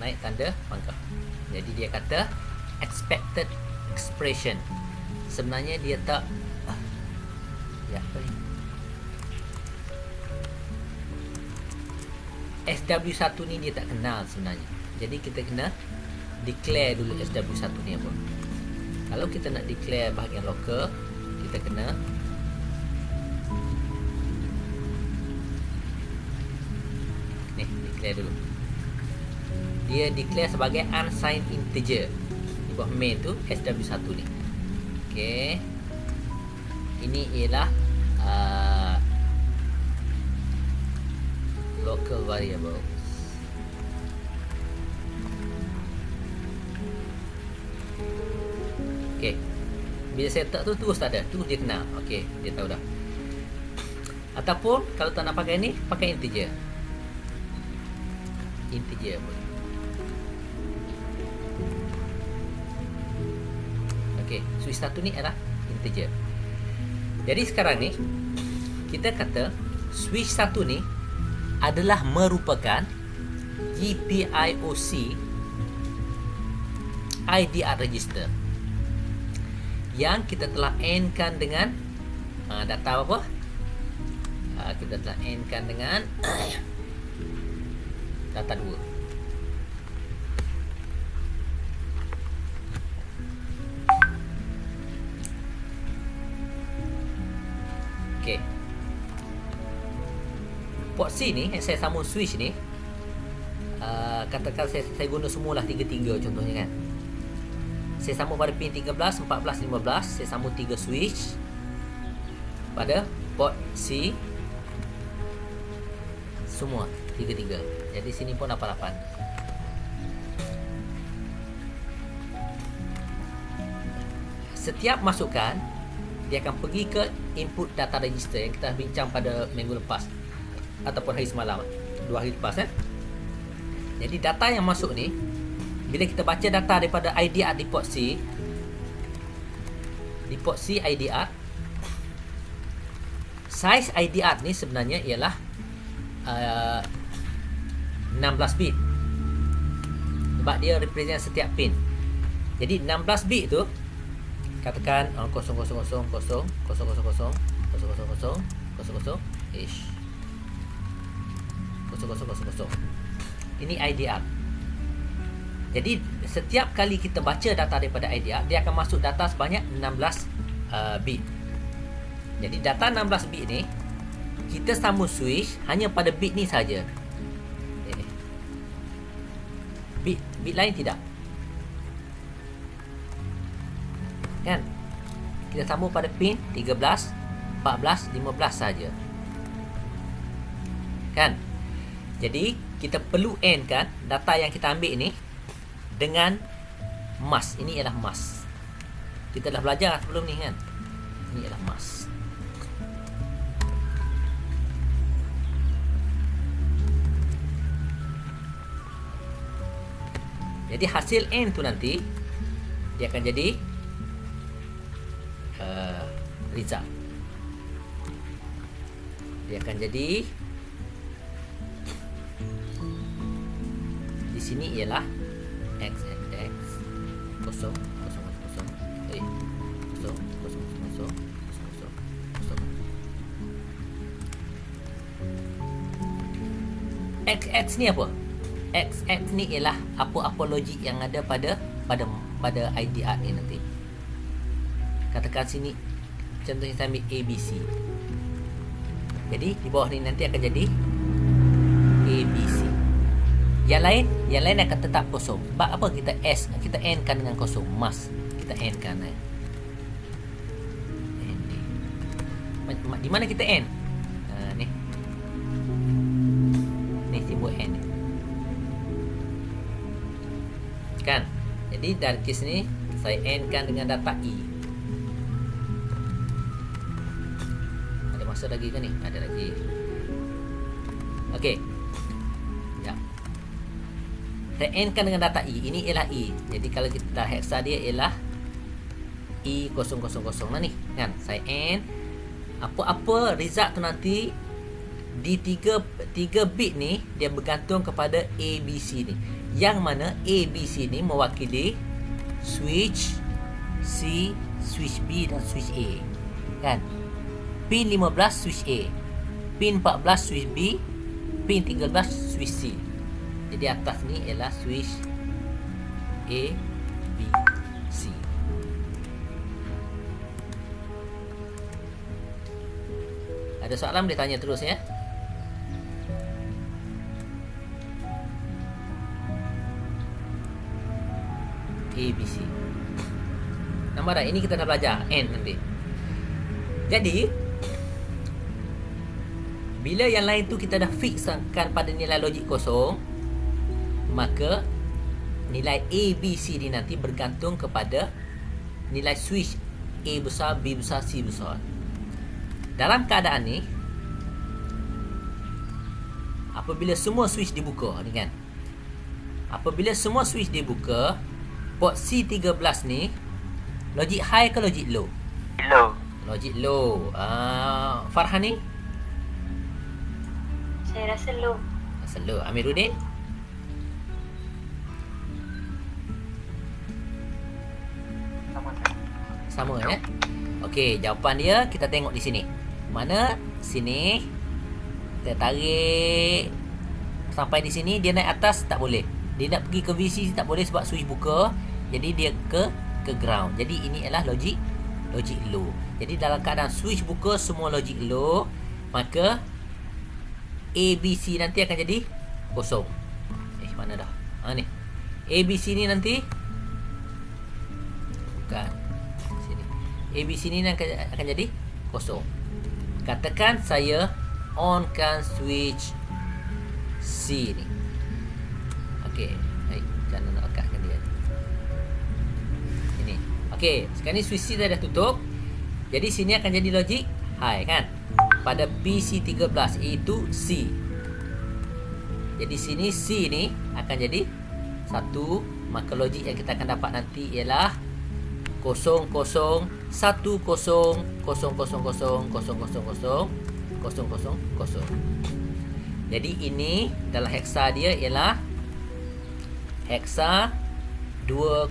naik tanda pangkah? Jadi dia kata expected expression. Sebenarnya dia tak apa ni? SW1 ni dia tak kenal sebenarnya. Jadi kita kena declare dulu SW1 ni apa. Kalau kita nak declare bahagian local, kita kena declare dulu. Dia declare sebagai unsigned integer. Di bawah main tu SW1 ni. Okey. Ini ialah local variable. Okey. Bila saya letak tu terus tak ada, terus dia kenal. Okey, dia tahu dah. Ataupun kalau tak nak pakai ni, pakai integer. Integer pun. Okey, switch 1 ni adalah integer. Jadi sekarang ni kita kata switch 1 ni adalah merupakan GPIOC IDR register yang kita telah AND-kan dengan data apa? Kita telah AND-kan dengan data 2. Okey. Port C ni yang saya sambung switch ni, katakan saya guna semualah 3 contohnya kan. Saya sambung pada pin 13, 14, 15. Saya sambung 3 switch pada port C. Semua 3. Jadi sini pun 88. Setiap masukan dia akan pergi ke input data register yang kita bincang pada minggu lepas ataupun hari semalam, 2 hari lepas Jadi data yang masuk ni, bila kita baca data daripada IDR di port C, IDR, size IDR ni sebenarnya ialah 16 bit sebab dia represent setiap pin. Jadi 16 bit tu katakan 000000000 ish 0000. Ini IDR. Jadi setiap kali kita baca data daripada IDR, dia akan masuk data sebanyak 16 bit. Jadi data 16 bit ni kita sambung switch hanya pada bit ni saja. Bit lain tidak. Kan? Kita sambung pada pin 13, 14, 15 saja. Kan? Jadi kita perlu AND kan data yang kita ambil ni dengan mask. Ini ialah mask. Kita dah belajar sebelum ni kan. Ini ialah mask. Jadi hasil AND tu nanti dia akan jadi result. Dia akan jadi di sini ialah x 0 0 0 0 XX ni apa? XX ni ialah apa-apa logik yang ada pada IDR ni nanti. Katakan sini contohnya saya ambil ABC. Jadi di bawah ni nanti akan jadi ABC. Yang lain akan tetap kosong. Sebab apa kita kita AND-kan dengan kosong, mas. Kita AND-kan di mana kita AND? Ni. Ni simbol AND. Kan? Jadi dari kes ni saya AND-kan dengan data E. Ada masa lagi ke ni? Ada lagi. Okey. Ya. Saya AND-kan dengan data E. Ini ialah E. Jadi kalau kita hexa dia ialah E000 lah ni. Kan? Saya AND. Apa-apa result tu nanti di 3 bit ni dia bergantung kepada ABC ni. Yang mana ABC ni mewakili switch C, switch B dan switch A. Kan? Pin 15 switch A, pin 14 switch B, pin 13 switch C. Jadi atas ni ialah switch A, B, C. Ada soalan boleh tanya terus ya. ABC. Nampak tak? Ini kita dah belajar AND nanti. Jadi bila yang lain tu kita dah fixkan pada nilai logik kosong, maka nilai ABC ni nanti bergantung kepada nilai switch A besar, B besar, C besar. Dalam keadaan ni, apabila semua switch dibuka ni kan, apabila semua switch dibuka, port C13 ni Logik high ke logik low? Low. Logik low. Farhan ni? Saya rasa low. Rasa low. Amiruddin? Sama ya. Okey, jawapan dia kita tengok di sini. Mana? Sini. Kita tarik sampai di sini, dia naik atas tak boleh. Dia nak pergi ke VCC tak boleh sebab switch buka. Jadi dia ke ground. Jadi ini adalah logik low. Jadi dalam keadaan switch buka semua logik low, maka ABC nanti akan jadi kosong. Mana dah? Ni. ABC ni nanti bukan. Sini. ABC ni akan jadi kosong. Katakan saya onkan switch C ni. Okey, baik. Jangan nak lekatkan dia. Ini. Okey, sekarang ni switch C dah tutup. Jadi sini akan jadi logik high kan? Pada PC13 itu C. Jadi sini C ni akan jadi 1, maka logik yang kita akan dapat nanti ialah 00 10 00 00 00 000. Jadi ini dalam heksa dia ialah heksa 2000.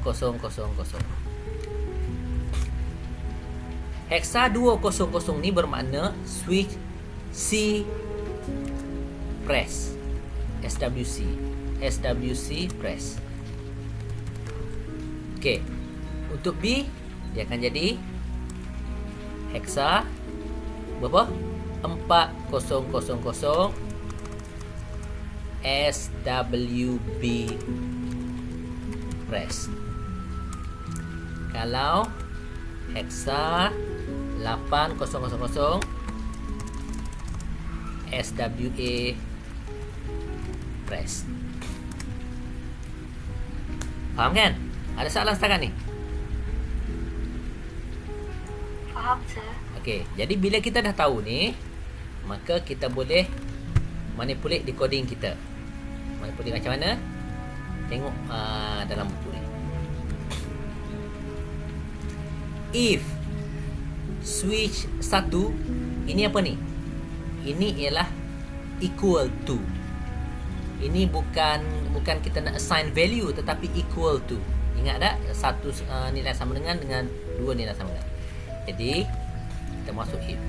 Heksa 200 ni bermakna switch C press. SWC press. Okey. Untuk B dia akan jadi heksa berapa? 4000 SWB press. Kalau heksa 8000 SWA press. Faham kan? Ada soalan setakat ni? Faham, sir. Okey, jadi bila kita dah tahu ni, maka kita boleh manipulate decoding kita. Manipulate macam mana? Tengok dalam buku ni. If switch 1, ini apa ni? Ini ialah equal to. Ini bukan kita nak assign value, tetapi equal to. Ingat tak? Satu nilai sama dengan dua nilai sama dengan. Jadi kita masuk if.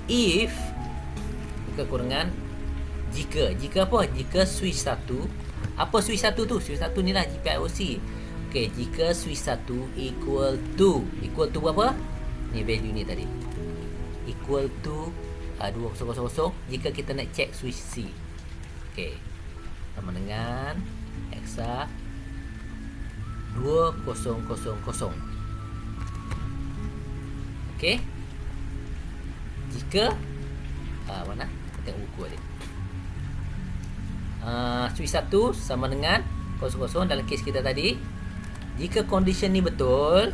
If kekurangan jika apa? Jika switch 1, apa switch 1 tu? Switch 1 ni lah GPIOC. Okey, jika switch 1 equal to berapa? Ni value ni tadi. Equal to 2000 jika kita nak check switch C. Okey. Sama dengan hexa 2000. Okey. Jika mana? Kita tengok buku dia. Switch 1 sama dengan 00 dalam kes kita tadi. Jika condition ni betul,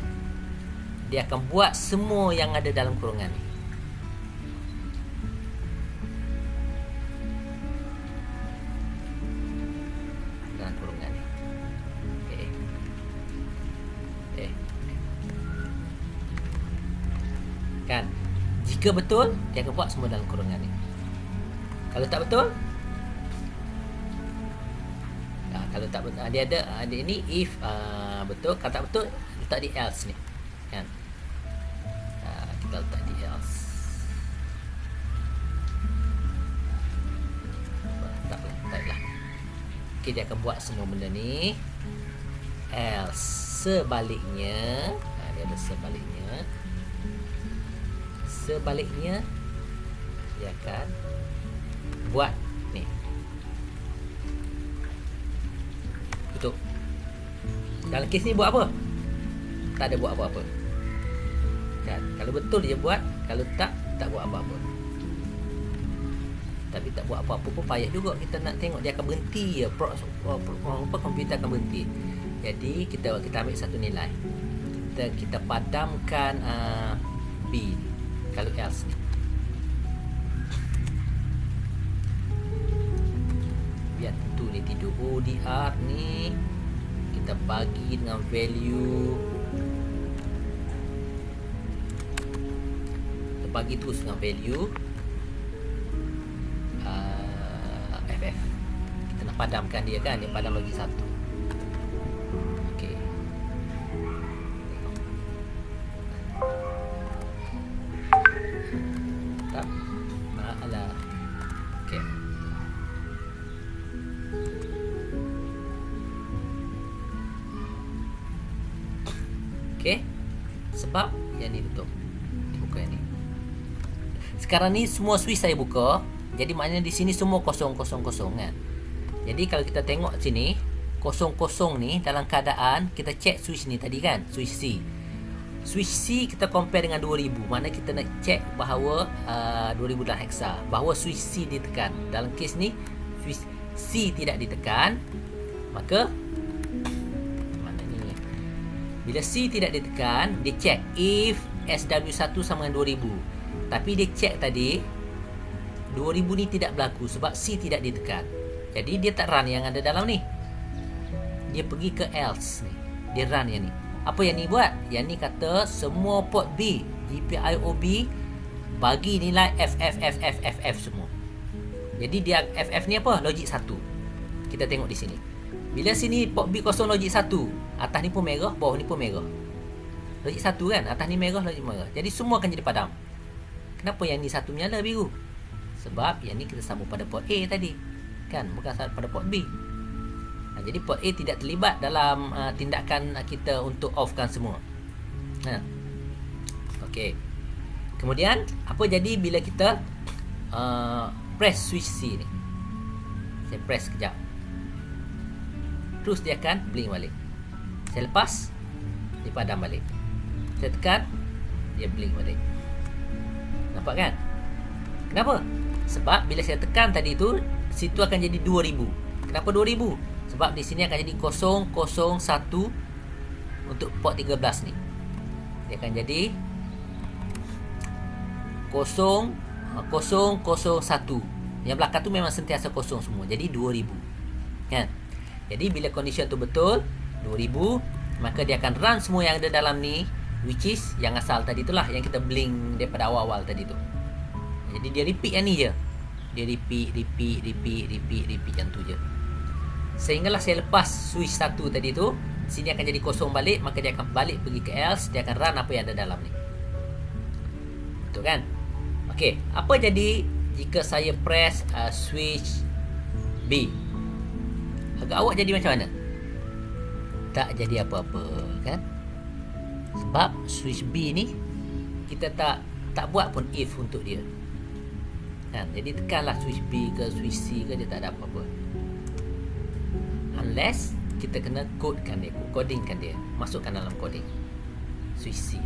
dia akan buat semua yang ada dalam kurungan ni. Dalam kurungan ni. Okey. Kan? Jika betul, dia akan buat semua dalam kurungan ni. Kalau tak betul, kalau tak betul, dia ada ini if betul, kalau tak betul letak di else ni. Kan? Kita letak di else. Taklah. Okey, dia akan buat semua benda ni. Else sebaliknya, dia ada sebaliknya. Sebaliknya dia akan buat ni. Betul. Dalam kes ni buat apa? Tak ada buat apa-apa. Kan? Kalau betul dia buat, kalau tak buat apa-apa. Tapi tak buat apa-apa pun payah juga. Kita nak tengok dia akan berhenti ya. Komputer akan berhenti. Jadi kita ambil satu nilai. Kita padamkan B. Kalau else ni. Biar tu ni tidur. ODR ni kita kita bagi dengan value, kita bagi terus dengan value FF. Kita nak padamkan dia kan, dia padam lagi satu. Okey, tak malah. Okey, okey, sebab yang ni tutup, buka yang ni. Sekarang ni semua switch saya buka, jadi maknanya di sini semua kosong kan. Jadi kalau kita tengok sini, kosong ni dalam keadaan kita check switch ni tadi kan, switch C. Switch C kita compare dengan 2000, mana kita nak check bahawa 2000 dalam hexa, bahawa switch C ditekan. Dalam kes ni switch C tidak ditekan, maka mana ni? Bila C tidak ditekan, dia check if SW1 sama dengan 2000. Tapi dia check tadi 2000 ni tidak berlaku sebab C tidak ditekan. Jadi dia tak run yang ada dalam ni. Dia pergi ke else ni. Dia run yang ni. Apa yang ni buat? Yang ni kata semua port B, GPIO B bagi nilai FF semua. Jadi dia FF ni apa? Logik 1. Kita tengok di sini. Bila sini port B kosong logik 1, atas ni pun merah, bawah ni pun merah. Logik 1 kan? Atas ni merah, logik merah. Jadi semua akan jadi padam. Kenapa yang ni satu menyala biru? Sebab yang ni kita sambung pada port A tadi, kan? Bukan pada port B. Jadi port A tidak terlibat dalam tindakan kita untuk offkan semua. Okey. Kemudian apa jadi bila kita press switch C ni? Saya press sekejap, terus dia akan blink balik. Saya lepas, dia padam balik. Saya tekan, dia blink balik. Nampak kan? Kenapa? Sebab bila saya tekan tadi tu, situ akan jadi 2000. Kenapa 2000? Sebab di sini akan jadi 001 untuk port 13 ni. Dia akan jadi 0001. Yang belakang tu memang sentiasa kosong semua. Jadi 2000. Kan? Jadi bila condition tu betul 2000, maka dia akan run semua yang ada dalam ni, which is yang asal tadi itulah yang kita blink daripada awal-awal tadi tu. Jadi dia repeat yang ni je. Dia repeat yang tu je. Sehinggalah saya lepas switch 1 tadi tu, sini akan jadi kosong balik, maka dia akan balik pergi ke else, dia akan run apa yang ada dalam ni. Betul kan? Okey, apa jadi jika saya press switch B? Agak awak jadi macam mana? Tak jadi apa-apa kan? Sebab switch B ni kita tak buat pun if untuk dia. Kan? Jadi tekanlah switch B ke switch C ke, dia tak ada apa-apa. Unless kita kena codekan dia, codingkan dia, masukkan dalam coding switch C.